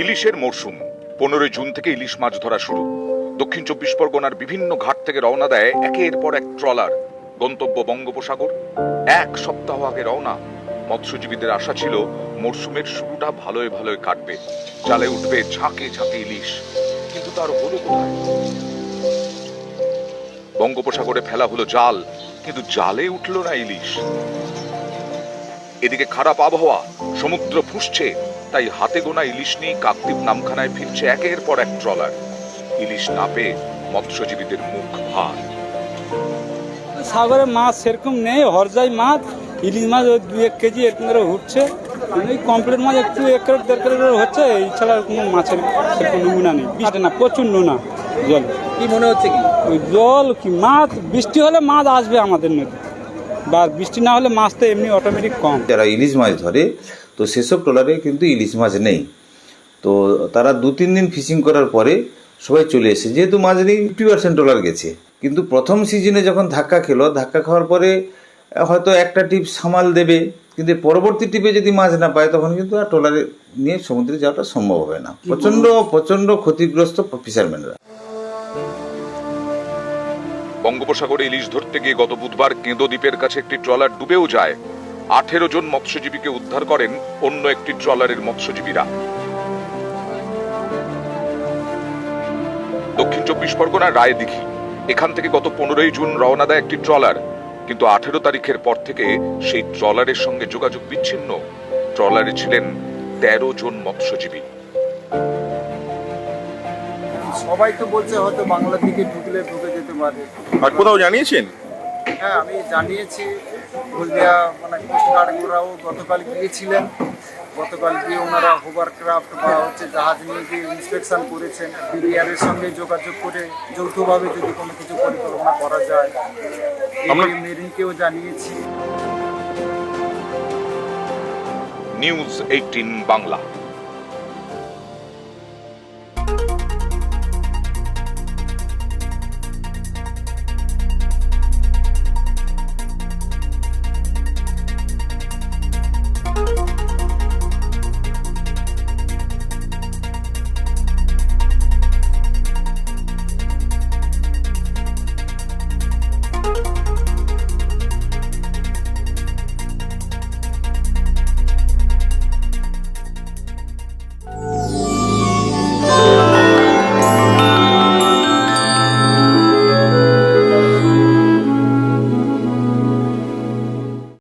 ইলিশের মরশুম 15 জুন থেকে ইলিশ মাছ ধরা শুরু। দক্ষিণ 24 পরগনার বিভিন্ন ঘাট থেকে রওনা দেয় একের পর এক ট্রলার, গন্তব্য বঙ্গোপসাগর। এক সপ্তাহ আগে রওনা। মৎস্যজীবীদের আশা ছিল মরশুমের শুরুটা ভালোই ভালোই কাটবে, জালে উঠবে ঝাঁকে ঝাঁকে ইলিশ। কিন্তু তার হলো কোথায়? বঙ্গোপসাগরে ফেলা হলো জাল, কিন্তু জালে উঠল না ইলিশ। এদিকে খারাপ আবহাওয়া, সমুদ্র ফুঁসছে, তাই হাতে গোনা ইলিশ নিয়ে কাকদ্বীপ নামখানায় ফিরছে একের পর এক ট্রলার। ইলিশ না পেয়ে মৎস্যজীবীদের মুখ ভার। সাগরে মাছ সেরকম নেই, হরজাই মাছ, ইলিশ মাছ 2-1 কেজি এরকম করে উঠছে। এই কমপ্লিট মাছ একটু 1 ক্যারেট 1.5 ক্যারেট হচ্ছে, এছাড়া কোনো মাছের সেরকম নমুনা নেই। বৃষ্টি না, প্রচুর নোনা জল। কি মনে হচ্ছে কি ওই জল কি মাছ, বৃষ্টি হলে মাছ আসবে আমাদের নদী, বা বৃষ্টি না হলে মাছ তো এমনি অটোমেটিক কম। যারা ইলিশ মাছ ধরে তো সেসব ট্রলারে কিন্তু ইলিশ মাছ নেই। তো তারা 2-3 দিন ফিশিং করার পরে সবাই চলে এসে, যেহেতু মাছ নেই 50% ট্রলার গেছে। কিন্তু প্রথম সিজনে যখন ধাক্কা খাওয়ার পরে হয়তো একটা টিপ সামাল দেবে, কিন্তু পরবর্তী টিপে যদি মাছ না পায় তখন কিন্তু আর ট্রলারে নিয়ে সমুদ্রে যাওয়াটা সম্ভব হবে না। প্রচণ্ড ক্ষতিগ্রস্ত ফিশারম্যানরা। বঙ্গোপসাগরে ইলিশ ধরতে গিয়ে গত বুধবার কেঁদো দ্বীপের কাছে একটি ট্রলার ডুবেও যায়। 18 জন মৎস্যজীবীকে উদ্ধার করেন অন্য একটি ট্রলারের মৎস্যজীবীরা। দক্ষিণ 24 পরগনার রায়দিঘি, এখান থেকে গত 15 জুন রওনা দেয় একটি ট্রলার, কিন্তু 18 তারিখের পর থেকে সেই ট্রলারের সঙ্গে যোগাযোগ বিচ্ছিন্ন। ট্রলারে ছিলেন 13 জন মৎস্যজীবী। সবাই তো বলছে হয়তো বাংলার দিকে ঢুকে যেতে পারে। আর কোথাও জানিয়েছেন? হ্যাঁ, আমি জানিয়েছি। হলদিয়া কোস্টগার্ড ওরাও গতকাল গিয়েছিলেন। গতকাল গিয়ে ওনারা হোভারক্রাফট বা জাহাজ নিয়ে গিয়ে ইন্সপেকশন করেছেন। বিডিআরের সঙ্গে যোগাযোগ করে যৌথভাবে যদি কোনো কিছু পরিকল্পনা করা যায়, মেরিনকেও জানিয়েছি। নিউজ 18 বাংলা।